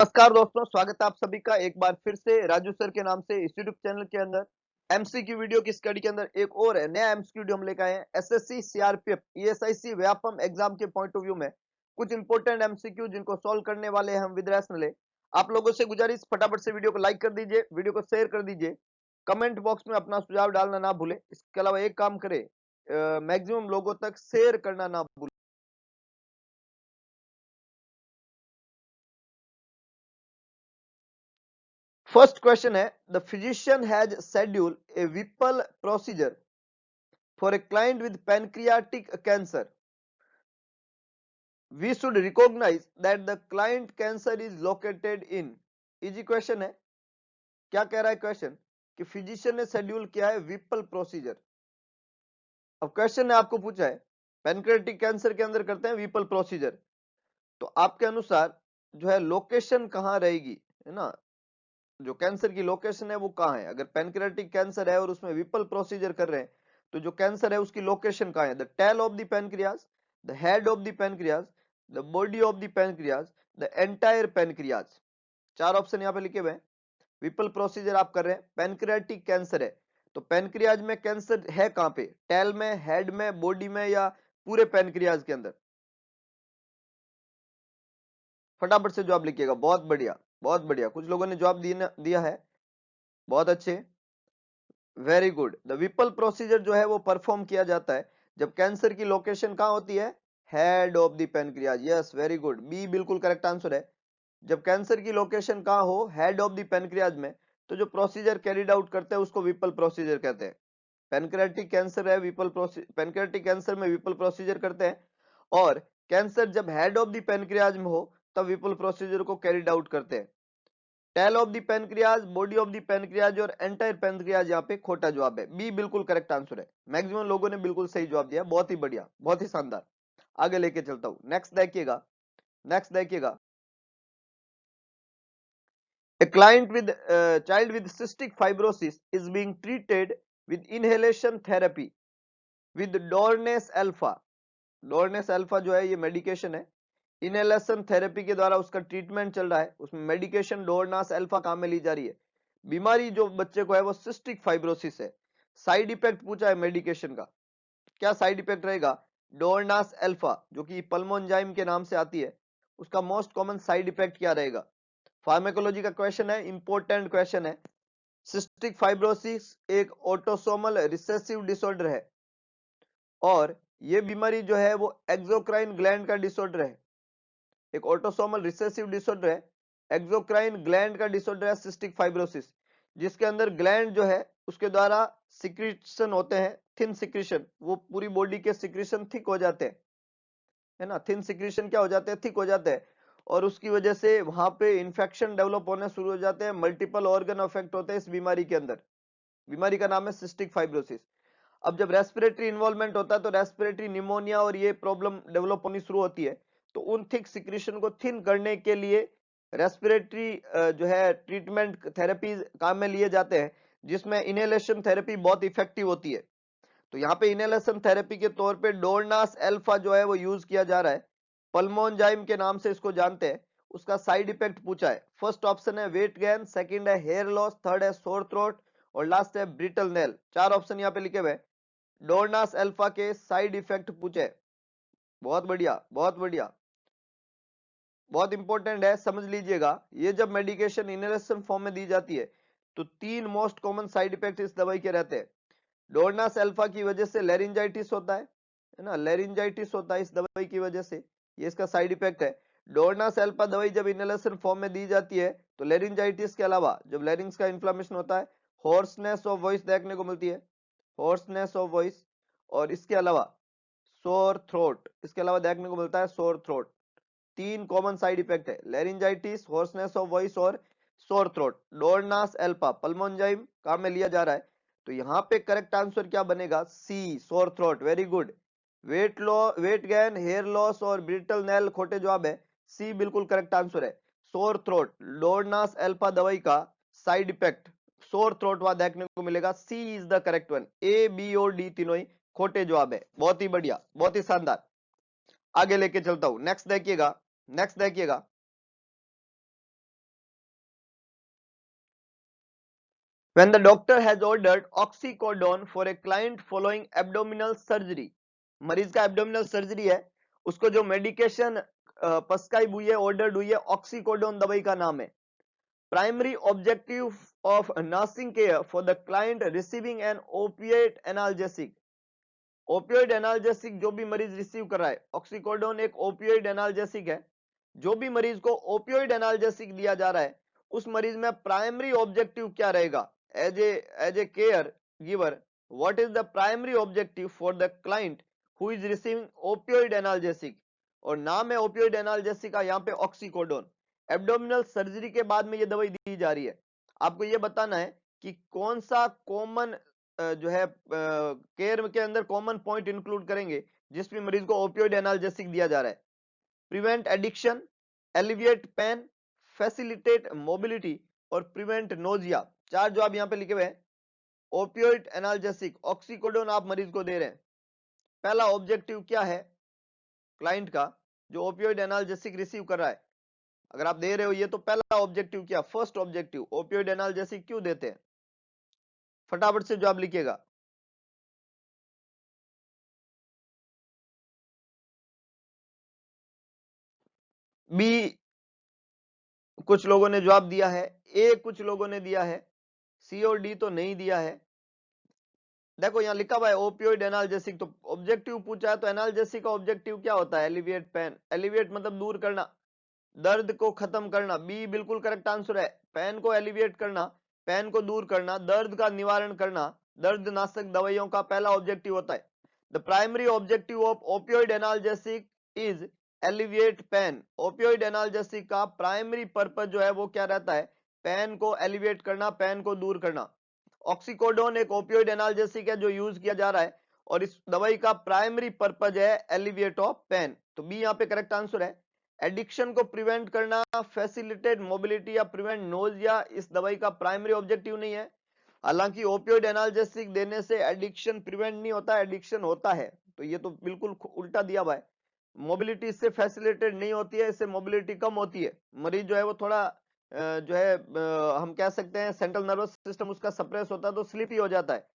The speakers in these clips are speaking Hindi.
नमस्कार दोस्तों, स्वागत है आप सभी का एक बार फिर से राजू सर के नाम से इस यूट्यूब चैनल के अंदर एमसीक्यू वीडियो की स्टडी के अंदर एक और है नया एमसीक्यू वीडियो हम लेकर आए हैं। SSC CRPF ESIC Vyapam exam के पॉइंट ऑफ व्यू में कुछ इंपॉर्टेंट एमसीक्यू जिनको सॉल्व करने वाले हैं हम विद ले। आप लोगों से गुजारिश, फटाफट से वीडियो को लाइक कर दीजिए, वीडियो को शेयर कर दीजिए, कमेंट बॉक्स में अपना सुझाव डालना ना भूले। इसके अलावा एक काम करें, मैक्सिमम लोगों तक शेयर करना ना भूले। फर्स्ट क्वेश्चन है, the physician has schedule A Vipul procedure for a client with pancreatic cancer. We should recognize that the client cancer is located in. Easy question है। क्या कह रहा है क्वेश्चन कि फिजिशियन ने शेड्यूल किया है विपल प्रोसीजर। अब क्वेश्चन ने आपको पूछा है पैनक्रियाटिक कैंसर के अंदर करते हैं विपल प्रोसीजर, तो आपके अनुसार जो है लोकेशन कहां रहेगी, है ना? जो कैंसर की लोकेशन है वो कहां है? अगर पैनक्रियाटिक कैंसर है और उसमें विपल प्रोसीजर कर रहे हैं तो जो कैंसर है उसकी लोकेशन कहां है? The tail of the pancreas, the head of the pancreas, the body of the pancreas, the entire pancreas. चार ऑप्शन यहां पे लिखे हुए हैं। विपल प्रोसीजर आप कर रहे हैं, पैनक्रियाटिक कैंसर है, तो पैनक्रियाज में कैंसर है कहां पे? टेल में, हेड में, बॉडी में, या पूरे पैनक्रियाज के अंदर? फटाफट से जवाब लिखिएगा। बहुत बढ़िया, बहुत बढ़िया, कुछ लोगों ने जवाब दिया है, बहुत अच्छे, very good. The Vipul procedure जो है वो परफॉर्म किया जाता है जब कैंसर की लोकेशन कहां होती है? Head of the pancreas. Yes, very good, B बिल्कुल करेक्ट आंसर है। जब कैंसर की लोकेशन कहां हो? हेड ऑफ द पैनक्रियाज में, तो जो प्रोसीजर कैरिड आउट करते हैं उसको विपल प्रोसीजर कहते हैं। पैनक्रियाटिक कैंसर है, विपल प्रोसीजर, पैनक्रियाटिक कैंसर में विपल प्रोसीजर करते हैं, और कैंसर जब हेड ऑफ द पैनक्रियाज में हो तब विपल प्रोसीजर को कैरिड आउट करते हैं। Tail of the pancreas, body of the pancreas और एंटायर पैनक्रियाज, यहाँ पे खोटा जवाब है। बी बिल्कुल करेक्ट आंसर है। मैक्सिमम लोगों ने बिल्कुल सही जवाब दिया, बहुत ही बढ़िया, बहुत ही शानदार। आगे लेके चलता हूं, नेक्स्ट देखिएगा, नेक्स्ट देखिएगा। A client with child with cystic fibrosis is being treated with inhalation therapy with Dornes alpha. Dornes alpha जो है ये मेडिकेशन है, इनहेलेशन थेरेपी के द्वारा उसका ट्रीटमेंट चल रहा है। उसमें मेडिकेशन डोरनास अल्फा काम में ली जा रही है। बीमारी जो बच्चे को है वो सिस्टिक फाइब्रोसिस है। साइड इफेक्ट पूछा है मेडिकेशन का, क्या साइड इफेक्ट रहेगा? डोरनास अल्फा जो कि पल्मोनजाइम के नाम से आती है, उसका मोस्ट कॉमन साइड इफेक्ट क्या रहेगा? फार्माकोलॉजी का क्वेश्चन है, इंपॉर्टेंट क्वेश्चन है। सिस्टिक फाइब्रोसिस एक ऑटोसोमल रिसेसिव डिसऑर्डर है, और ये बीमारी जो है वो एक्सोक्राइन ग्लैंड का डिसऑर्डर है। एक ऑटोसोमल रिसेसिव डिसऑर्डर है, एक्सोक्राइन ग्लैंड का डिसऑर्डर है सिस्टिक फाइब्रोसिस, जिसके अंदर ग्लैंड जो है उसके द्वारा सिक्रीशन होते हैं, थिन सिक्रीशन, वो पूरी बॉडी के सिक्रीशन थिक हो जाते हैं, है ना? थिन सिक्रीशन क्या हो जाते हैं? थिक हो जाते हैं, और उसकी वजह से वहां पे इंफेक्शन डेवलप होने शुरू हो जाते हैं। मल्टीपल ऑर्गन अफेक्ट होते हैं इस बीमारी के अंदर। बीमारी का नाम है सिस्टिक फाइब्रोसिस। अब जब रेस्पिरेटरी इन्वॉल्वमेंट होता है तो रेस्पिरेटरी निमोनिया और ये प्रॉब्लम डेवलप होनी शुरू होती है, तो उन थिक सिक्रीशन को थिन करने के लिए रेस्पिरेटरी जो है ट्रीटमेंट थेरेपीज काम में लिए जाते हैं, जिसमें इनहेलेशन थेरेपी बहुत इफेक्टिव होती है। तो यहाँ पे इनहेलेशन थेरेपी के तौर पे डोरनास अल्फा जो है वो यूज किया जा रहा है, पल्मोनजाइम के नाम से इसको जानते हैं। उसका साइड इफेक्ट पूछा है। फर्स्ट ऑप्शन है वेट गेन, सेकंड है हेयर लॉस, थर्ड है सोर थ्रोट, और लास्ट है ब्रिटल नेल। चार ऑप्शन यहाँ पे लिखे हुए। डोरनास अल्फा के साइड इफेक्ट पूछे। बहुत बढ़िया, बहुत बढ़िया, बहुत इंपॉर्टेंट है, समझ लीजिएगा। ये जब मेडिकेशन इनहेलेशन फॉर्म में दी जाती है तो तीन मोस्ट कॉमन साइड इफेक्ट इस दवाई के रहते हैं। डोरनास अल्फा की वजह से लेरिंजाइटिस होता है ना? लेरिंजाइटिस होता है इस दवाई की वजह से, ये इसका साइड इफेक्ट है। डोरनास अल्फा दवाई जब इनहेलेशन फॉर्म में दी जाती है तो लेरिंजाइटिस के अलावा जब लेरिंग्स का इन्फ्लेमेशन होता है, हॉर्सनेस ऑफ वॉइस देखने को मिलती है, हॉर्सनेस ऑफ वॉइस, और इसके अलावा सोर थ्रोट, इसके अलावा देखने को मिलता है सोर थ्रोट। तीन कॉमन साइड इफेक्ट है, लेरिंजाइटिस, हॉर्सनेस ऑफ वॉइस और सोर थ्रोट। डोरनास अल्फा पल्मोनजाइम काम में लिया जा रहा है, तो यहाँ पे करेक्ट आंसर क्या बनेगा? C, sore throat. Very good. Weight gain, hair loss और ब्रिटल नेल खोटे जवाब है। सी बिल्कुल करेक्ट आंसर है। सोर थ्रोट, डोरनास अल्फा दवाई का साइड इफेक्ट सोर थ्रोट वहां देखने को मिलेगा। C is the correct one. A, B और डी तीनों ही खोटे जवाब है। बहुत ही बढ़िया, बहुत ही शानदार। आगे लेके चलता हूं, नेक्स्ट देखिएगा, नेक्स्ट देखिएगा। When the doctor has ordered oxycodone for a client following abdominal surgery, मरीज का abdominal surgery है, उसको जो medication prescribe हुई है, ordered हुई है, oxycodone दवाई का नाम है. Primary objective of nursing care for the client receiving an opioid analgesic. Opioid analgesic जो भी मरीज रिसीव कर रहा है, ऑक्सीकोडोन एक ओपियोइड एनाल्जेसिक है. जो भी मरीज को ओपियोइड एनाल्जेसिक दिया जा रहा है, उस मरीज में प्राइमरी ऑब्जेक्टिव क्या रहेगा? As a care giver, what is the primary objective for the client who is receiving opioid analgesic? और नाम है ओपियोइड एनाल्जेसिक का यहाँ पे ऑक्सीकोडोन. एब्डोमिनल सर्जरी के बाद में ये दवाई दी जा रही है. आपको ये बताना है कि कौन सा कॉमन जो है केयर के अंदर कॉमन पॉइंट इंक्लूड करेंगे जिस भी मरीज को ओपियोइड एनाल्जेसिक दिया जा रहा है. Prevent addiction, alleviate pain, facilitate mobility और प्रिवेंट नोजिया. चार जो आप यहाँ पे लिखे हुए हैं. ओपियोइड एनाल्जेसिक ऑक्सीकोडोन आप मरीज को दे रहे हैं. पहला ऑब्जेक्टिव क्या है क्लाइंट का जो ओपियोइड एनाल्जेसिक रिसीव कर रहा है? अगर आप दे रहे हो ये, तो पहला ऑब्जेक्टिव क्या? फर्स्ट ऑब्जेक्टिव, ओपियोइड एनाल्जेसिक क्यों देते हैं? फटाफट से जवाब लिखिएगा. बी कुछ लोगों ने जवाब दिया है, ए कुछ लोगों ने दिया है, सी और डी तो नहीं दिया है. देखो यहाँ लिखा हुआ है ओपियोइड एनाल्जेसिक, तो ऑब्जेक्टिव पूछा है तो एनाल्जेसिक का ऑब्जेक्टिव क्या होता है? Alleviate pen. एलिविएट मतलब दूर करना, दर्द को खत्म करना. बी बिल्कुल करेक्ट आंसर है. पेन को एलिविएट करना, पेन को दूर करना, दर्द का निवारण करना, दर्द नाशक दवाइयों का पहला ऑब्जेक्टिव होता है. The primary objective of opioid analgesic is alleviate pain. Opioid analgesic का प्राइमरी पर्पस जो है वो क्या रहता है? पेन को एलिविएट करना, पेन को दूर करना. ऑक्सीकोडोन एक ओपियोइड एनाल्जेसिक है जो यूज किया जा रहा है और इस दवाई का प्राइमरी पर्पस है एलिविएट ऑफ पेन. तो बी यहाँ पे करेक्ट आंसर है. एडिक्शन को प्रिवेंट करना, फैसिलिटेट मोबिलिटी या प्रिवेंट नोजिया इस दवाई का प्राइमरी ऑब्जेक्टिव नहीं है. हालांकि ओपियोइड एनाल्जेसिक देने से एडिक्शन प्रिवेंट नहीं होता, एडिक्शन होता है. तो ये तो बिल्कुल उल्टा दिया हुआ है. मोबिलिटी इससे फैसिलिटेट नहीं होती है, इससे मोबिलिटी कम होती है. मरीज जो है वो थोड़ा जो है हम कह सकते हैं सेंट्रल नर्वस सिस्टम उसका सप्रेस होता है तो स्लीपी हो जाता है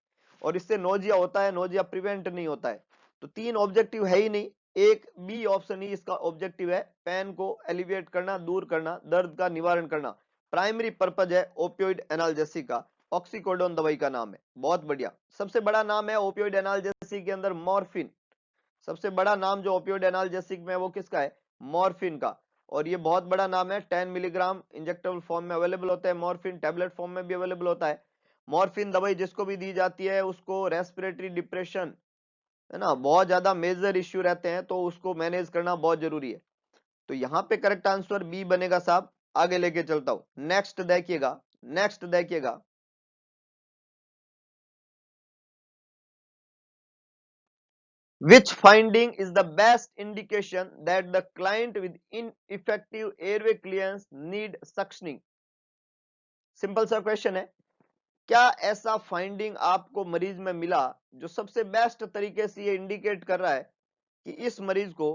और इससे नोजिया होता है, नोजिया प्रिवेंट नहीं होता है. तो तीन ऑब्जेक्टिव है ही नहीं. एक बी ऑप्शन ही इसका ऑब्जेक्टिव है, पेन को एलिविएट करना, दूर करना, दर्द का निवारण करना. प्राइमरी पर्पज है ओपियोइड एनाल्जेसिक का. ऑक्सीकोडोन दवाई का नाम है. बहुत बढ़िया. सबसे बड़ा नाम है ओपियोइड एनाल्जेसिक के अंदर मॉर्फिन. सबसे बड़ा नाम जो ओपियोइड एनाल्जेसिक में वो किसका है? मॉर्फिन का. और ये बहुत बड़ा नाम है. 10 मिलीग्राम इंजेक्टेबल फॉर्म में अवेलेबल होता है. मॉर्फिन टैबलेट फॉर्म में भी अवेलेबल होता है. मॉर्फिन दवाई जिसको भी दी जाती है उसको रेस्पिरेटरी डिप्रेशन है ना, बहुत ज्यादा मेजर इश्यू रहते हैं तो उसको मैनेज करना बहुत जरूरी है. तो यहाँ पे करेक्ट आंसर बी बनेगा साहब. आगे लेके चलता हूं. नेक्स्ट देखिएगा, नेक्स्ट देखिएगा. Which finding is the best indication that the client with ineffective airway clearance need suctioning? Simple सा क्वेश्चन है. क्या ऐसा फाइंडिंग आपको मरीज में मिला जो सबसे बेस्ट तरीके से ये इंडिकेट कर रहा है कि इस मरीज को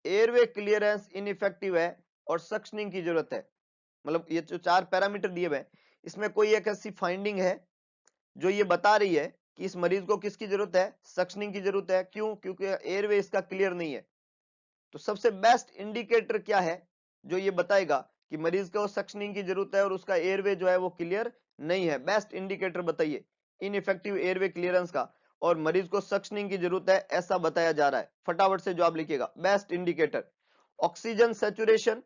एयरवे क्लियरेंस इनइफेक्टिव है और सक्शनिंग की जरूरत है? मतलब ये जो चार पैरामीटर दिए हुए हैं इसमें कोई एक ऐसी फाइंडिंग है जो ये बता रही है कि इस मरीज को किसकी जरूरत है? सक्शनिंग की जरूरत है. क्यों? क्योंकि एयरवे इसका क्लियर नहीं है. तो सबसे बेस्ट इंडिकेटर क्या है जो ये बताएगा कि मरीज को सक्शनिंग की जरूरत है और उसका एयरवे जो है वो क्लियर नहीं है? बेस्ट इंडिकेटर बताइए इनइफेक्टिव एयरवे क्लियरेंस का और मरीज को सक्शनिंग की जरूरत है ऐसा बताया जा रहा है. फटाफट से जवाब लिखिएगा. Best indicator oxygen saturation,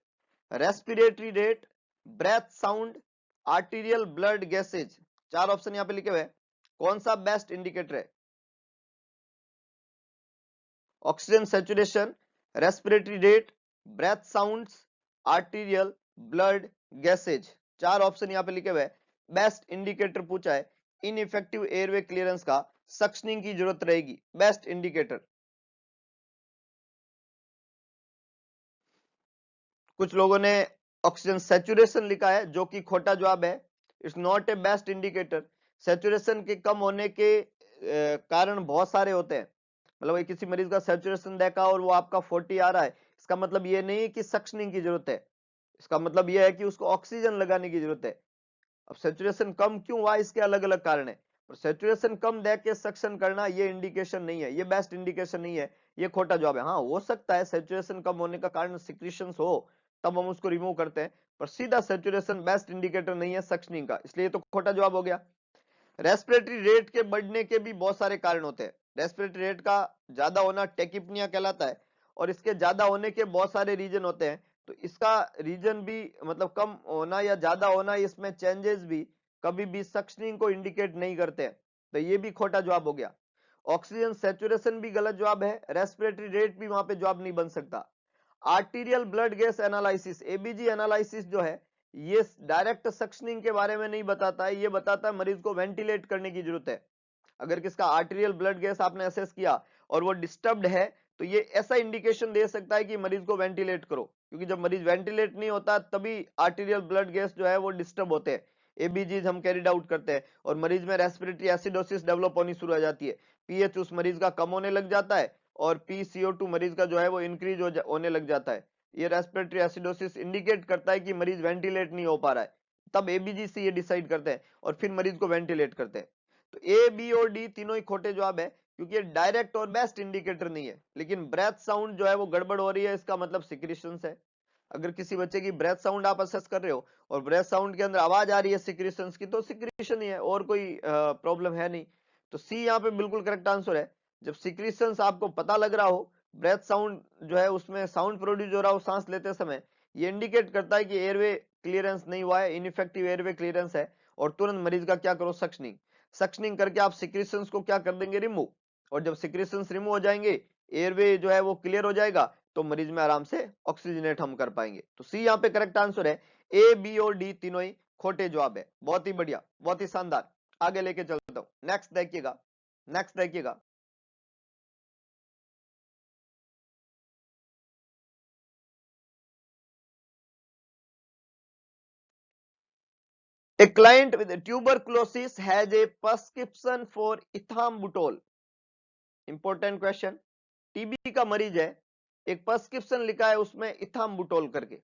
respiratory rate, breath sound, arterial blood gases. चार ऑप्शन यहाँ पे लिखे हुए हैं. कौन सा बेस्ट इंडिकेटर है? Oxygen saturation, respiratory rate, breath sounds, arterial blood gases. चार ऑप्शन यहाँ पे लिखे हुए हैं. बेस्ट इंडिकेटर पूछा है इनइफेक्टिव एयरवे क्लियरेंस का, सक्शनिंग की जरूरत रहेगी. Best indicator. कुछ लोगों ने ऑक्सीजन सैचुरेशन लिखा है जो कि खोटा जवाब है. It's not a best indicator. Saturation के कम होने के कारण बहुत सारे होते हैं. मतलब किसी मरीज का सैचुरेशन देखा और वो आपका 40 आ रहा है, इसका मतलब ये नहीं कि सक्शनिंग की जरूरत है. इसका मतलब ये है कि उसको ऑक्सीजन लगाने की जरूरत है. अब सेचुरेशन कम क्यों हुआ, इसके अलग अलग कारण है। और सेचुरेशन कम देख के सक्शन करना ये इंडिकेशन नहीं है, ये बेस्ट इंडिकेशन नहीं है, ये खोटा जवाब है। हाँ हो सकता है सेचुरेशन कम होने का कारण सिक्रीशंस हो, तब हम उसको रिमूव करते हैं, पर सीधा सेचुरेशन बेस्ट इंडिकेटर नहीं है सक्शनिंग का, इसलिए तो खोटा जवाब हो गया। रेस्पिरेटरी रेट के बढ़ने के भी बहुत सारे कारण होते हैं। रेस्पिरेटरी रेट का ज्यादा होना टेकिपनिया कहलाता है, और इसके ज्यादा होने के बहुत सारे रीजन होते हैं। तो इसका रीजन भी मतलब कम होना या ज्यादा होना, इसमें चेंजेस भी कभी भी सक्शनिंग को इंडिकेट नहीं करते हैं, तो ये भी खोटा जवाब हो गया। ऑक्सीजन सैचुरेशन भी गलत जवाब है, रेस्पिरेटरी रेट भी वहां पे जवाब नहीं बन सकता। Arterial blood gas analysis, ABG analysis जो है, ये डायरेक्ट सक्शनिंग के बारे में नहीं बताता है, ये बताता है मरीज को वेंटिलेट करने की जरूरत है। अगर किसका आर्टीरियल ब्लड गैस आपने असेस किया और वो डिस्टर्ब्ड है, तो ये ऐसा इंडिकेशन दे सकता है कि मरीज को वेंटिलेट करो, क्योंकि जब मरीज वेंटिलेट नहीं होता तभी आर्टीरियल ब्लड गैस जो है वो डिस्टर्ब होते हैं, एबीजीज हम कैरिड आउट करते हैं, और मरीज में रेस्पिरेटरी एसिडोसिस डेवलप होनी शुरू हो जाती है, पीएच उस मरीज का कम होने लग जाता है, और PCO2 मरीज का जो है वो इंक्रीज होने लग जाता है। ये रेस्पिरेटरी एसिडोसिस इंडिकेट करता है कि मरीज वेंटिलेट नहीं हो पा रहा है, तब एबीजी से ये डिसाइड करते हैं और फिर मरीज को वेंटिलेट करते हैं। तो ए बी और डी तीनों ही खोटे जवाब है, क्योंकि ये डायरेक्ट और बेस्ट इंडिकेटर नहीं है। लेकिन ब्रेथ साउंड जो है वो गड़बड़ हो रही है, इसका मतलब सिक्रीशंस है। अगर किसी बच्चे की ब्रेथ साउंड आप असेस कर रहे हो और ब्रेथ साउंड के अंदर आवाज आ रही है सिक्रीशंस की, तो सिक्रीशन ही है, और कोई प्रॉब्लम है नहीं। तो सी यहाँ पे बिल्कुल करेक्ट आंसर है। जब सिक्रीशंस आपको पता लग रहा हो, ब्रेथ साउंड जो है उसमें साउंड प्रोड्यूस हो रहा हो सांस लेते समय, ये इंडिकेट करता है कि एयरवे क्लियरेंस नहीं हुआ है, इनइफेक्टिव एयरवे क्लियरेंस है, और तुरंत मरीज का क्या करो, सक्शनिंग। सक्शनिंग करके आप सिक्रीशंस को क्या कर देंगे, रिमूव, और जब सिक्रीशंस रिमूव हो जाएंगे, एयरवे जो है वो क्लियर हो जाएगा, तो मरीज में आराम से ऑक्सीजनेट हम कर पाएंगे। तो सी यहाँ पे करेक्ट आंसर है, ए बी और डी तीनों ही खोटे जवाब है। बहुत ही बढ़िया, बहुत ही शानदार, आगे लेके चलता हूं। नेक्स्ट देखिएगा, नेक्स्ट देखिएगा। A client with tuberculosis has a prescription for ethambutol. Important question. TB का मरीज है, एक प्रिस्क्रिप्शन लिखा है उसमें इथाम्बुटोल करके।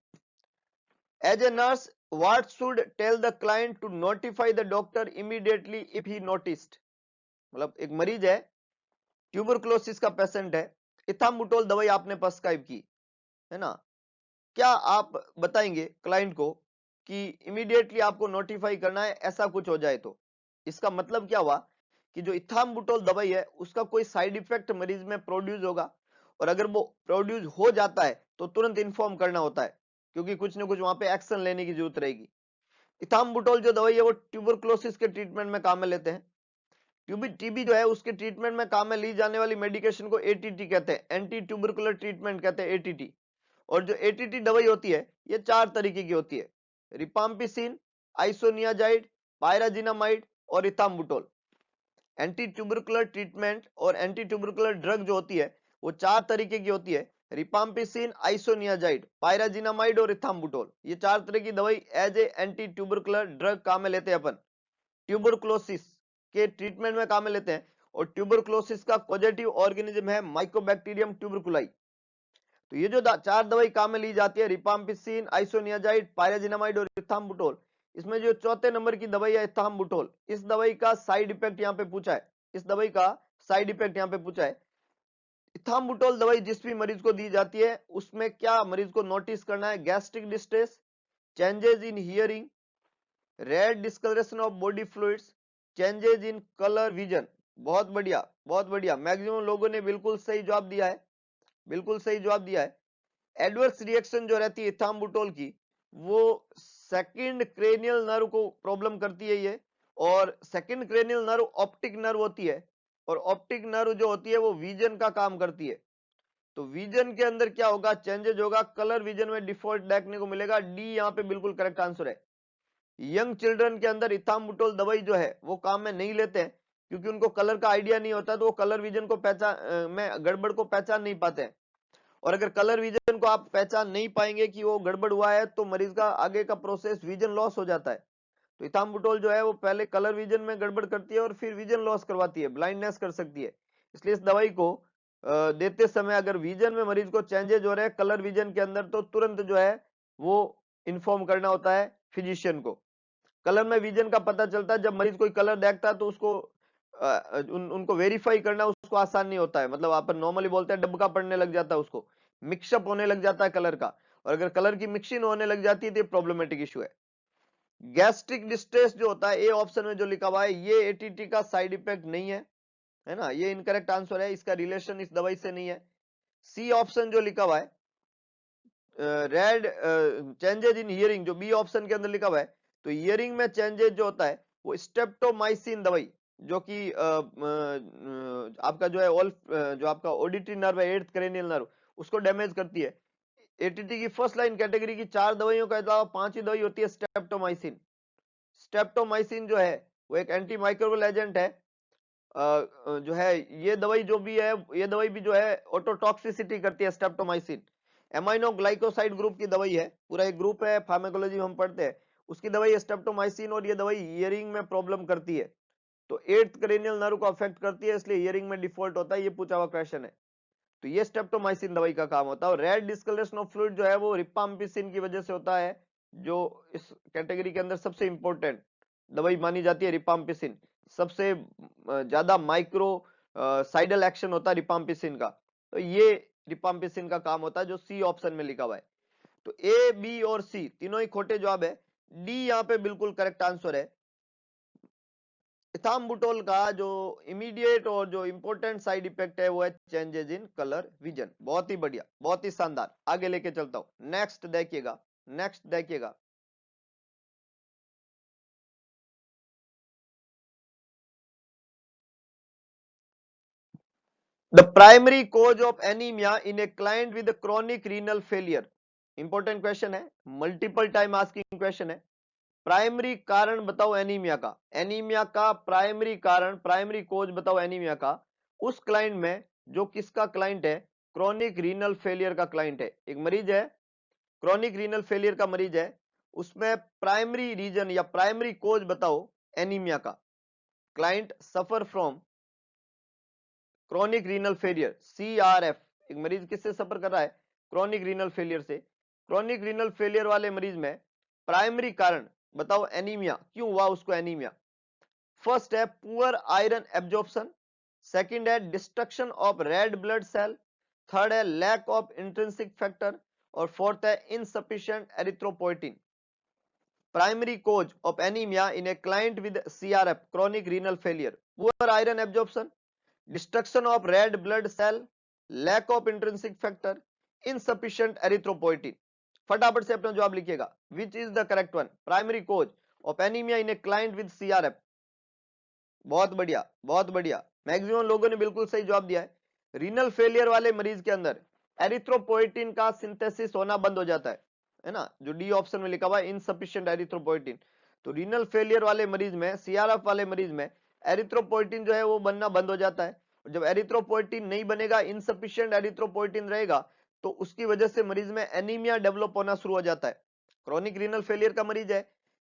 As a nurse, what should tell the client to notify the doctor immediately if he noticed. मतलब एक मरीज है, ट्यूबरकुलोसिस का पेशेंट है, इथाम्बुटोल दवाई आपने प्रिस्क्राइब की है ना, क्या आप बताएंगे क्लाइंट को कि इमीडिएटली आपको नोटिफाई करना है ऐसा कुछ हो जाए तो। इसका मतलब क्या हुआ कि जो इथाम्बुटोल दवाई है उसका कोई साइड इफेक्ट मरीज में प्रोड्यूस होगा, और अगर वो प्रोड्यूस हो जाता है तो तुरंत इन्फॉर्म करना होता है, क्योंकि कुछ ना कुछ वहां पे एक्शन लेने की जरूरत रहेगी। इथाम्बुटोल जो दवाई है वो ट्यूबरकुलोसिस के ट्रीटमेंट में काम में लेते हैं। टीबी जो है उसके ट्रीटमेंट में काम में ली जाने वाली मेडिकेशन को एटीटी कहते हैं, एंटी ट्यूबरकुलर ट्रीटमेंट कहते हैं, एटीटी। और जो एटीटी दवाई होती है ये 4 तरीके की होती है, रिपाम्पिसिन, आइसोनियाजाइड, पायराजिनामाइड और इथाम्बुटोल। एंटी ट्यूबरकुलर ट्रीटमेंट और एंटी ट्यूबरकुलर ड्रग जो होती है वो 4 तरीके की होती है, रिपाम्पिसिन, आइसोनियाजाइड, पायराजिनामाइड और इथाम्बुटोल। ये 4 तरह की दवाई as a anti tubercular drug काम में लेते हैं अपन, ट्यूबरकुलोसिस के ट्रीटमेंट में काम में लेते हैं। और ट्यूबरकुलोसिस का पॉजिटिव ऑर्गेनिज्म है माइकोबैक्टीरियम ट्यूबरकुलाई। तो ये जो 4 दवाई काम में ली जाती है, रिपाम्पिसिन, आइसोनियाजाइड, पायराजिनामाइड और इथाम्बुटोल, इसमें जो चौथे नंबर की दवाई है इथाम्बुटोल, इस दवाई का साइड इफेक्ट यहाँ पे पूछा है, इस दवाई का साइड इफेक्ट यहाँ पे पूछा है। इथाम्बुटोल दवाई जिस भी मरीज को दी जाती है उसमें क्या मरीज को नोटिस करना है, gastric distress, changes in hearing, red discolouration of body fluids, changes in colour vision. बहुत बढ़िया, बहुत बढ़िया, मैक्सिमम लोगों ने बिल्कुल सही जवाब दिया है, बिल्कुल सही जवाब दिया है। एडवर्स रिएक्शन जो रहती है इथाम्बुटोल की, वो सेकंड क्रेनियल नर्व को प्रॉब्लम करती है ये, और second cranial nerve optic nerve होती है, और ऑप्टिक नर्व जो होती है वो विजन का काम करती है। तो विजन के अंदर क्या होगा, चेंजेस होगा, कलर विजन में डिफॉल्ट देखने को मिलेगा। डी यहाँ पे बिल्कुल करेक्ट आंसर है। यंग चिल्ड्रन के अंदर इथाम्बुटोल दवाई जो है वो काम में नहीं लेते हैं, क्योंकि उनको कलर का आइडिया नहीं होता, तो वो कलर विजन को पहचान में गड़बड़ को पहचान नहीं पाते हैं। और अगर कलर विजन को आप पहचान नहीं पाएंगे कि वो गड़बड़ हुआ है, तो मरीज का आगे का प्रोसेस विजन लॉस हो जाता है। तो इथाम्बुटोल जो है वो पहले कलर विजन में गड़बड़ करती है और फिर विजन लॉस करवाती है, ब्लाइंडनेस कर सकती है। इसलिए इस दवाई को देते समय अगर विजन में मरीज को चेंजेस हो रहे हैं कलर विजन के अंदर, तो तुरंत जो है वो इन्फॉर्म करना होता है फिजिशियन को। कलर में विजन का पता चलता है, जब मरीज कोई कलर देखता है तो उसको उनको वेरीफाई करना उसको आसान नहीं होता है, मतलब आप नॉर्मली बोलते हैं डब्बा पड़ने लग जाता है, उसको मिक्सअप होने लग जाता है कलर का, और अगर कलर की मिक्सिंग होने लग जाती है तो ये प्रॉब्लमेटिक इशू है। गैस्ट्रिक डिस्ट्रेस जो होता है, ए ऑप्शन में जो लिखा हुआ है, ये एटीटी का साइड इफेक्ट नहीं है ना, ये इनकरेक्ट आंसर है, इसका रिलेशन इस दवाई से नहीं है। सी ऑप्शन जो लिखा हुआ है रेड चेंजेज इन हियरिंग, जो बी ऑप्शन के अंदर लिखा हुआ है, तो हियरिंग में चेंजेज जो होता है वो स्ट्रेप्टोमाइसिन दवाई, जो कि आपका जो है जो आपका ऑडिटरी नर्व है, एट्थ क्रेनियल नर्व, उसको डैमेज करती है। एटीटी की फर्स्ट लाइन कैटेगरी की 4 दवाइयों का अलावा 5 ही दवाई होती है स्ट्रेप्टोमाइसिन। स्ट्रेप्टोमाइसिन जो है वो एक एंटी माइक्रोबियल एजेंट है, जो है ये दवाई जो भी है, ये दवाई भी जो है ऑटोटॉक्सिसिटी करती है स्ट्रेप्टोमाइसिन। एमाइनो ग्लाइकोसाइड ग्रुप की दवाई है, पूरा एक ग्रुप है फार्माकोलॉजी में हम पढ़ते हैं, उसकी दवाई स्ट्रेप्टोमाइसिन, और ये दवाई हियरिंग में प्रॉब्लम करती है, तो एट्थ क्रेनियल नर्व को अफेक्ट करती है, इसलिए हियरिंग में डिफॉल्ट होता है, ये पूछा हुआ क्वेश्चन है। तो ये स्ट्रेप्टोमाइसिन दवाई का काम होता है। और रेड डिस्कलरेशन ऑफ फ्लूइड जो है वो रिपाम्पिसिन की वजह से होता है, जो इस कैटेगरी के अंदर सबसे इंपॉर्टेंट दवाई मानी जाती है रिपाम्पिसिन, सबसे ज्यादा माइक्रो साइडल एक्शन होता है रिपाम्पिसिन का, तो ये रिपाम्पिसिन का काम होता है, जो सी ऑप्शन में लिखा हुआ है। तो ए, बी और सी तीनों ही खोटे जवाब है, डी यहाँ पे बिल्कुल करेक्ट आंसर है। इथाम्बुटोल का जो इमीडिएट और जो इंपॉर्टेंट साइड इफेक्ट है वो है चेंजेस इन कलर विजन। बहुत ही बढ़िया, बहुत ही शानदार, आगे लेके चलता हूं। नेक्स्ट देखिएगा, नेक्स्ट देखिएगा, the primary cause of anaemia in a client with chronic renal failure. Important question है, मल्टीपल टाइम आस्किंग क्वेश्चन है। प्राइमरी कारण बताओ एनीमिया का, एनीमिया का प्राइमरी कारण, प्राइमरी कोज बताओ एनीमिया का, उस क्लाइंट में जो किसका क्लाइंट है, क्रॉनिक रीनल फेलियर का क्लाइंट है, एक मरीज है क्रॉनिक रीनल फेलियर का मरीज है, उसमें प्राइमरी रीजन या प्राइमरी कोज बताओ एनीमिया का। Client suffer from chronic renal failure, CRF, एक मरीज किससे सफर कर रहा है, क्रॉनिक रीनल फेलियर से। क्रॉनिक रीनल फेलियर वाले मरीज में प्राइमरी कारण बताओ एनीमिया, क्यों हुआ उसको एनीमिया। फर्स्ट है पुअर आयरन एब्जॉर्प्शन, सेकंड है destruction of red blood cell, third है लैक ऑफ इंट्रिंसिक फैक्टर, और फोर्थ है insufficient erythropoietin. Primary cause of anemia in a client with CRF, chronic renal failure: poor iron absorption, destruction of red blood cell, lack of intrinsic factor, insufficient erythropoietin। फटाफट से अपना जवाब लिखिएगा, which is the correct one, primary cause of anemia in a client with CRF। बहुत बढ़िया, बहुत बढ़िया, मैक्सिमम लोगों ने बिल्कुल सही जवाब दिया है। रीनल फेलियर वाले मरीज के अंदर एरिथ्रोपोइटिन का सिंथेसिस होना बंद हो जाता है ना, जो डी ऑप्शन में लिखा हुआ है इनसफिशिएंट एरिथ्रोपोइटिन। तो रीनल फेलियर वाले मरीज में, सीआरएफ वाले मरीज में एरिथ्रोपोइटिन जो है वो बनना बंद हो जाता है, और जब एरिथ्रोपोइटिन नहीं बनेगा, इनसफिशिएंट एरिथ्रोपोइटिन रहेगा, तो उसकी वजह से मरीज में एनीमिया डेवलप होना शुरू हो जाता है। क्रॉनिक रीनल फेलियर का मरीज है,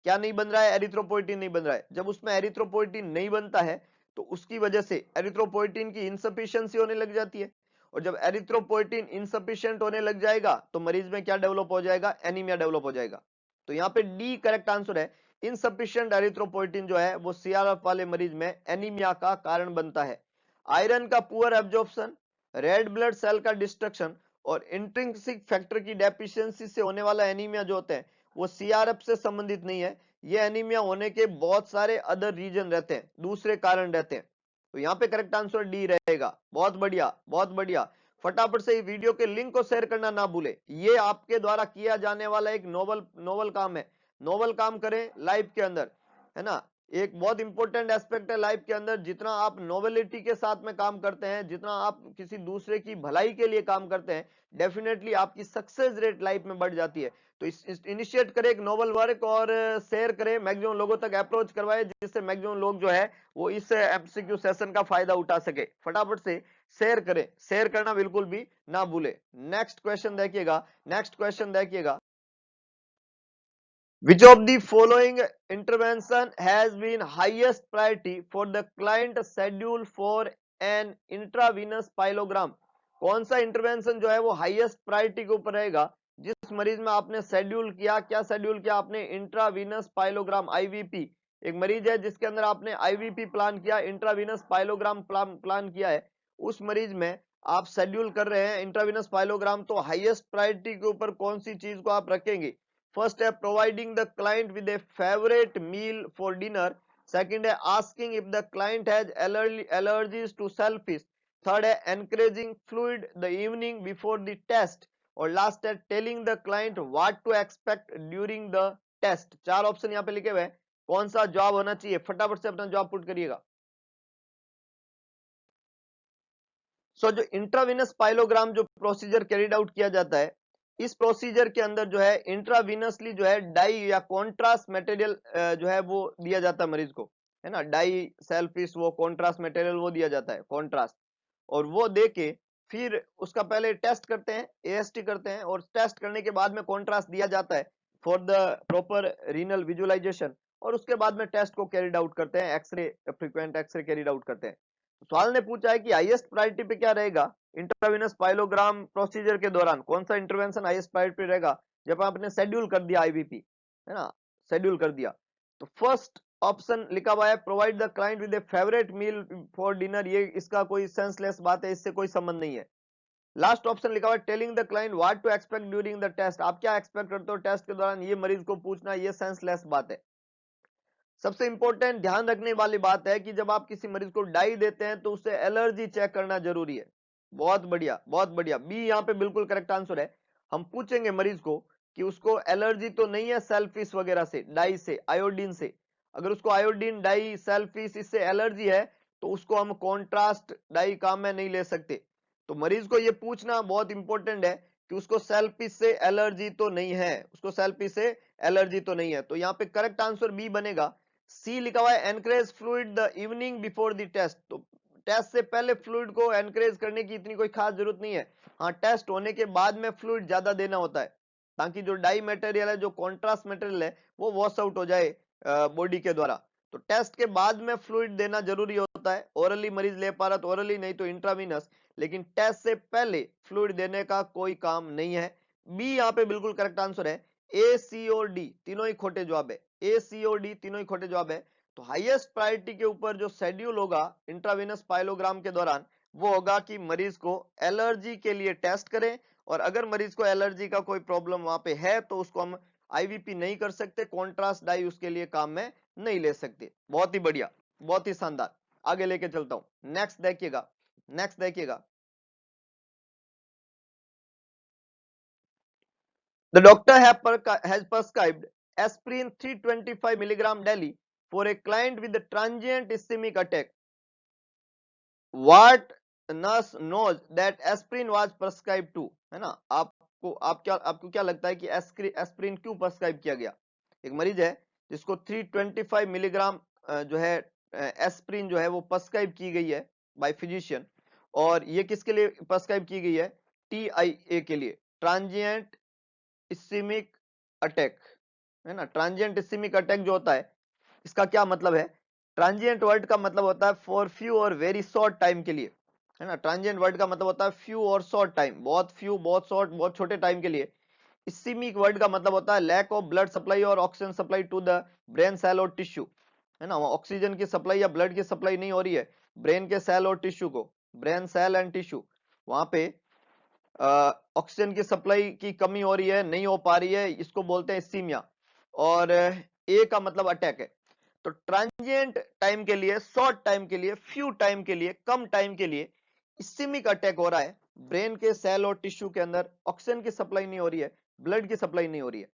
क्या नहीं बन रहा है, एरिथ्रोपोइटिन नहीं बन रहा है। जब उसमें एरिथ्रोपोइटिन नहीं बनता है तो उसकी वजह से एरिथ्रोपोइटिन की इनसफिशिएंसी होने लग जाती है, और जब एरिथ्रोपोइटिन इनसफिशिएंट होने लग जाएगा तो मरीज में क्या डेवलप हो जाएगा, एनीमिया डेवलप हो जाएगा। तो यहाँ पे डी करेक्ट आंसर है, इनसफिशिएंट एरिथ्रोपोइटिन जो है वो सीआरएफ वाले मरीज में एनीमिया का कारण बनता है। आयरन का poor absorption, red blood cell का डिस्ट्रक्शन और इंट्रिंसिक फैक्टर की डेफिशिएंसी से होने वाला एनीमिया जो होते हैं वो सीआरएफ से संबंधित नहीं है। ये एनीमिया होने के बहुत सारे अदर रीजन रहते हैं, दूसरे कारण रहते हैं। तो यहाँ पे करेक्ट आंसर डी रहेगा। बहुत बढ़िया, बहुत बढ़िया, फटाफट से वीडियो के लिंक को शेयर करना ना भूले, ये आपके द्वारा किया जाने वाला एक नोबल काम है। नोबल काम करें लाइफ के अंदर, है ना, एक बहुत इंपॉर्टेंट एस्पेक्ट है लाइफ के अंदर। जितना आप नोवेलिटी के साथ में काम करते हैं, जितना आप किसी दूसरे की भलाई के लिए काम करते हैं, डेफिनेटली आपकी सक्सेस रेट लाइफ में बढ़ जाती है। तो इनिशिएट करें एक नोबल वर्क और शेयर करें, मैक्सिमम लोगों तक अप्रोच करवाएं, जिससे मैक्सिमम लोग जो है वो इस एमसीक्यू सेशन का फायदा उठा सके। फटाफट से शेयर करें, शेयर करना बिल्कुल भी ना भूले। नेक्स्ट क्वेश्चन देखिएगा, नेक्स्ट क्वेश्चन देखिएगा, which of the following intervention has been highest priority for the client schedule for an intravenous pyelogram? कौन सा इंटरवेंशन जो है वो हाईएस्ट प्रायोरिटी के ऊपर रहेगा जिस मरीज में आपने शेड्यूल किया, क्या शेड्यूल किया आपने, इंट्रावीनस पाइलोग्राम आईवीपी। एक मरीज है जिसके अंदर आपने आईवीपी प्लान किया, इंट्रावीनस पाइलोग्राम प्लान किया है, उस मरीज में आप शेड्यूल कर रहे हैं इंट्रावीनस पाइलोग्राम, तो हाईएस्ट प्रायोरिटी के ऊपर कौन सी चीज को आप रखेंगे? फर्स्ट है providing the client with a favourite meal for dinner, second है asking if the client has allergies to shellfish, third है encouraging fluid the evening before the test, और लास्ट है telling the client what to expect during the test. चार ऑप्शन यहाँ पे लिखे हुए हैं, कौन सा जवाब होना चाहिए? फटाफट से अपना जवाब पुट करिएगा। जो इंट्रावीनस पाइलोग्राम जो प्रोसीजर कैरिड आउट किया जाता है, इस प्रोसीजर के अंदर जो है इंट्रावीनसली जो है डाई या कॉन्ट्रास्ट मटेरियल जो है वो दिया जाता है मरीज को, है ना, डाई सेल्फिश वो कॉन्ट्रास्ट मटेरियल वो दिया जाता है कॉन्ट्रास्ट, और वो दे के फिर उसका पहले टेस्ट करते हैं, एएसटी करते हैं, और टेस्ट करने के बाद में कॉन्ट्रास्ट दिया जाता है for the proper renal visualisation, और उसके बाद में टेस्ट को कैरिड आउट करते हैं, X-ray frequent X-ray carried out करते हैं। सवाल ने पूछा है कि हाईएस्ट प्रायोरिटी पे क्या रहेगा इंट्रावेनस पाइलोग्राम प्रोसीजर के दौरान, कौन सा इंटरवेंशन हाईएस्ट प्रायोरिटी रहेगा? जब आपने शेड्यूल कर दिया आईवीपी, है ना, शेड्यूल कर दिया, तो फर्स्ट ऑप्शन लिखा हुआ है provide the client with a favourite meal for dinner, ये इसका कोई सेंसलेस बात है, इससे कोई संबंध नहीं है। लास्ट ऑप्शन लिखा हुआ है telling the client what to expect during the test, आप क्या एक्सपेक्ट करते हो टेस्ट के दौरान, ये मरीज को पूछना, ये सेंसलेस बात है। सबसे इंपॉर्टेंट ध्यान रखने वाली बात है कि जब आप किसी मरीज को डाई देते हैं तो उससे एलर्जी चेक करना जरूरी है। बहुत बढ़िया, बहुत बढ़िया, बी यहाँ पे बिल्कुल करेक्ट आंसर है। हम पूछेंगे मरीज को कि उसको एलर्जी तो नहीं है सेल्फिश वगैरह से, डाई से, आयोडीन से। अगर उसको आयोडीन, डाई, सेल्फिश इससे एलर्जी है तो उसको हम कॉन्ट्रास्ट डाई काम में नहीं ले सकते। तो मरीज को ये पूछना बहुत इंपॉर्टेंट है कि उसको सेल्फिश से एलर्जी तो नहीं है, उसको सेल्फिश से एलर्जी तो नहीं है। तो यहाँ पे करेक्ट आंसर बी बनेगा। सी लिखा हुआ है encourage fluid the evening before the test, तो टेस्ट से पहले फ्लूइड को एनकरेज करने की इतनी कोई खास जरूरत नहीं है। हाँ, टेस्ट होने के बाद में फ्लूइड ज्यादा देना होता है ताकि जो डाई मटेरियल है, जो कॉन्ट्रास्ट मटेरियल है, वो वॉश आउट हो जाए बॉडी के द्वारा। तो टेस्ट के बाद में फ्लूइड देना जरूरी होता है। ओरली मरीज ले पा रहा तो ओरली, नहीं तो इंट्रावीनस, लेकिन टेस्ट से पहले फ्लूइड देने का कोई काम नहीं है। बी यहाँ पे बिल्कुल करेक्ट आंसर है। ए, सी और डी तीनों ही खोटे जवाब है, ए, सी और डी तीनों ही खोटे जवाब है। तो हाईएस्ट प्रायोरिटी के ऊपर जो शेड्यूल होगा इंट्रावेनस पाइलोग्राम के दौरान, वो होगा कि मरीज को एलर्जी के लिए टेस्ट करें, और अगर मरीज को एलर्जी का कोई प्रॉब्लम वहां पे है तो उसको हम आईवीपी नहीं कर सकते, कॉन्ट्रास्ट डाई उसके लिए काम में नहीं ले सकते। बहुत ही बढ़िया, बहुत ही शानदार, आगे लेके चलता हूं। नेक्स्ट देखिएगा, नेक्स्ट देखिएगा। The doctor has prescribed aspirin 325 milligram daily for a client with a transient ischemic attack. What nurse knows that aspirin was prescribed to? है ना, आपको क्या लगता है कि एस्प्रिन क्यों प्रेस्क्राइब किया गया? एक मरीज है जिसको 325 मिलीग्राम जो है एस्प्रिन जो है वो प्रेस्क्राइब की गई है बाय फिजिशियन, और ये किसके लिए प्रेस्क्राइब की गई है? TIA के लिए, ट्रांजिएंट इस्कीमिक अटैक, है ना। ट्रांजिएंट इस्कीमिक अटैक जो होता है, इसका क्या मतलब है? ट्रांजिएंट वर्ड का मतलब होता है फॉर फ्यू और वेरी शॉर्ट टाइम के लिए, है ना। ट्रांजिएंट वर्ड का मतलब होता है फ्यू और शॉर्ट टाइम, बहुत फ्यू, बहुत शॉर्ट, बहुत छोटे टाइम के लिए। इस्कीमिक वर्ड का मतलब होता है लैक ऑफ ब्लड सप्लाई और oxygen supply to the brain cell और टिश्यू, है ना। ऑक्सीजन की सप्लाई या ब्लड की सप्लाई नहीं हो रही है ब्रेन के सेल और टिश्यू को, ब्रेन सेल एंड टिश्यू, वहां पे ऑक्सीजन की सप्लाई की कमी हो रही है, नहीं हो पा रही है, इसको बोलते हैं इस्कीमिया। और ए का मतलब अटैक है। तो ट्रांजिएंट टाइम के लिए, शॉर्ट टाइम के लिए, फ्यू टाइम के लिए, कम टाइम के लिए इस्कीमिक अटैक हो रहा है, ब्रेन के सेल और टिश्यू के अंदर ऑक्सीजन की सप्लाई नहीं हो रही है, ब्लड की सप्लाई नहीं हो रही है।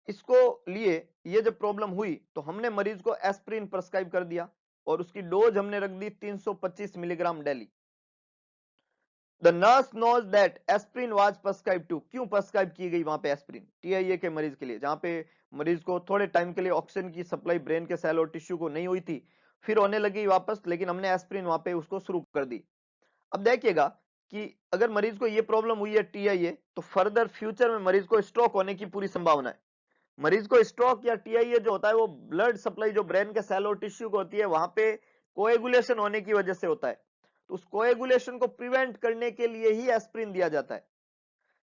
इसको लिए ये जब प्रॉब्लम हुई तो हमने मरीज को एस्प्रिन प्रेस्क्राइब कर दिया, और उसकी डोज हमने रख दी 325 milligram daily. The nurse knows that aspirin was prescribed to, क्यों प्रेस्क्राइब की गई वहां पे एस्प्रिन? TIA के मरीज के लिए, जहां पे मरीज को थोड़े टाइम के लिए ऑक्सीजन की सप्लाई ब्रेन के सेल और टिश्यू को नहीं हुई थी, फिर होने लगी वापस, लेकिन हमने एस्प्रिन वहां पे उसको शुरू कर दी। अब देखिएगा कि अगर मरीज को ये प्रॉब्लम हुई है TIA, तो फर्दर फ्यूचर में मरीज को स्ट्रोक होने की पूरी संभावना है। मरीज को स्ट्रोक या TIA जो होता है वो ब्लड सप्लाई जो ब्रेन के सेल और टिश्यू को होती है वहां पे कोएगुलेशन होने की वजह से होता है। तो उस कोएगुलेशन को प्रिवेंट करने के लिए ही एस्प्रिन दिया जाता है।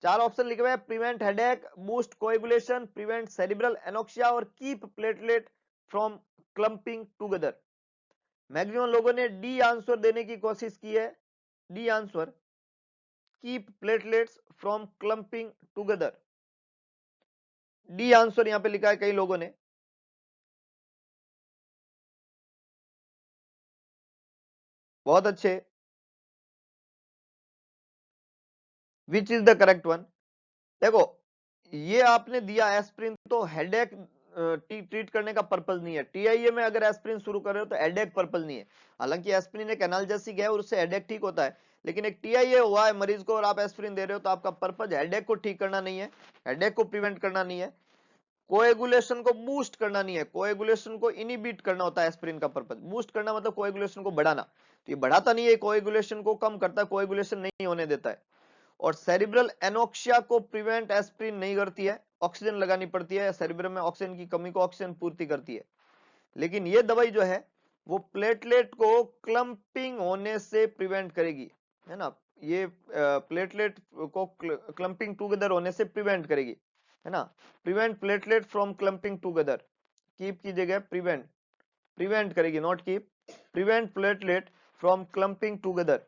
चार ऑप्शन लिखे हुए हैं, prevent headache, boost coagulation, prevent cerebral anoxia और keep platelet from clumping together. Maximum लोगों ने डी आंसर देने की कोशिश की है, D answer, keep platelets from clumping together. D answer यहां पे लिखा है कई लोगों ने। बहुत अच्छे। Which is the correct one? देखो, ये आपने दिया एस्प्रिन, तो हेडेक ट्रीट करने का पर्पज नहीं है। टीआईए में अगर एस्प्रिन शुरू कर रहे हो तो हेडेक पर्पज नहीं है। हालांकि एस्प्रिन एक एनाल्जेसिक है और उससे हेडेक ठीक होता है, लेकिन एक टीआईए हुआ है मरीज को और आप एस्प्रिन दे रहे हो तो आपका पर्पज हेडेक को ठीक करना नहीं है, हेडेक को प्रिवेंट करना नहीं है, कोएगुलेशन को बूस्ट करना नहीं है, कोएगुलेशन को इनिबिट करना होता है एस्प्रिन का पर्पज। बूस्ट करना मतलब कोएगुलेशन को बढ़ाना, तो ये बढ़ाता नहीं है, कोएगुलेशन को कम करता है, कोएगुलेशन नहीं होने देता है। और सेरिब्रल एनोक्सिया को प्रिवेंट एस्प्रिन नहीं करती है, ऑक्सीजन लगानी पड़ती है, सेरिब्रम में ऑक्सीजन की कमी को ऑक्सीजन पूर्ति करती है। लेकिन ये दवाई जो है वो प्लेटलेट को क्लम्पिंग होने से प्रिवेंट करेगी, है ना, ये प्लेटलेट को क्लम्पिंग टुगेदर होने से प्रिवेंट करेगी, है ना, prevent platelet from clumping together. Keep की जगह प्रिवेंट, प्रिवेंट करेगी, not keep, prevent platelet from clumping together.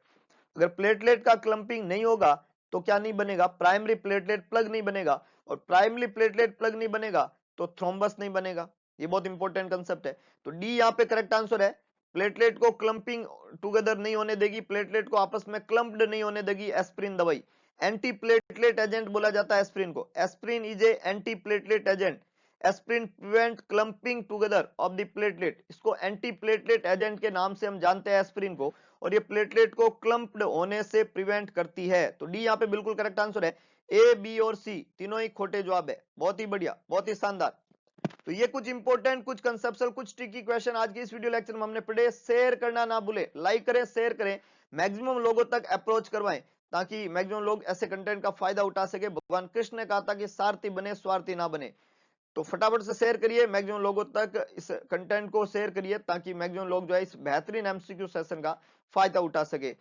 अगर प्लेटलेट का क्लम्पिंग नहीं होगा तो क्या नहीं बनेगा, प्राइमरी प्लेटलेट प्लग नहीं बनेगा, और प्राइमरी प्लेटलेट प्लग नहीं बनेगा तो थ्रोम्बस नहीं बनेगा। ये बहुत इंपॉर्टेंट कंसेप्ट है। तो डी यहाँ पे करेक्ट आंसर है। प्लेटलेट को क्लम्पिंग टुगेदर नहीं होने देगी, प्लेटलेट को आपस में क्लम्प्ड नहीं होने देगी एस्प्रिन दवाई। एंटी प्लेटलेट एजेंट बोला जाता है एस्प्रिन को। Aspirin is a anti platelet agent. Aspirin prevent clumping together of the platelet. इसको एंटी प्लेटलेट एजेंट के नाम से हम जानते हैं एस्प्रिन को, और ये प्लेटलेट को क्लम्प्ड होने से प्रिवेंट करती है। तो डी यहाँ पे बिल्कुल करेक्ट आंसर है। ए, बी और सी तीनों ही खोटे जवाब है। बहुत ही बढ़िया, बहुत ही शानदार। तो ये कुछ इंपॉर्टेंट, कुछ कंसेप्चुअल, कुछ ट्रिकी क्वेश्चन आज की इस वीडियो लेक्चर में हमने पढ़े। शेयर करना ना भूले, लाइक करें, शेयर करें, मैक्सिमम लोगों तक अप्रोच करवाएं ताकि मैक्सिमम लोग ऐसे कंटेंट का फायदा उठा सके। भगवान कृष्ण ने कहा था कि सारथी बने, स्वार्थी ना बने। तो फटाफट से शेयर करिए, मैक्सिमम लोगों तक इस कंटेंट को शेयर करिए ताकि मैक्सिमम लोग जो है इस बेहतरीन एमसीक्यू सेशन का फायदा उठा सके।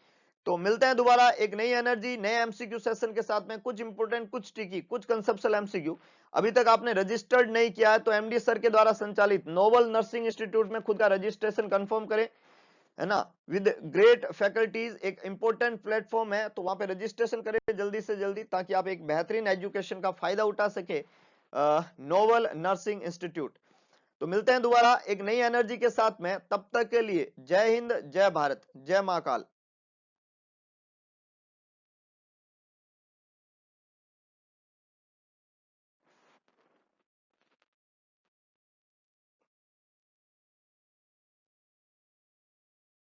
तो मिलते हैं दोबारा एक नई एनर्जी, नए एमसीक्यू सेशन के साथ में। कुछ इंपोर्टेंट, कुछ ट्रिकी, कुछ कंसेप्चुअल एमसीक्यू। अभी तक आपने रजिस्टर्ड नहीं किया है तो एमडी सर के द्वारा संचालित नोबल नर्सिंग इंस्टीट्यूट में खुद का रजिस्ट्रेशन कंफर्म करें, है ना, विद ग्रेट फैकल्टीज। एक इंपॉर्टेंट प्लेटफॉर्म है, तो वहां पे रजिस्ट्रेशन करें जल्दी से जल्दी ताकि आप एक बेहतरीन एजुकेशन का फायदा उठा सके, नोबल नर्सिंग इंस्टीट्यूट। तो मिलते हैं दोबारा एक नई एनर्जी के साथ में, तब तक के लिए जय हिंद, जय भारत, जय महाकाल।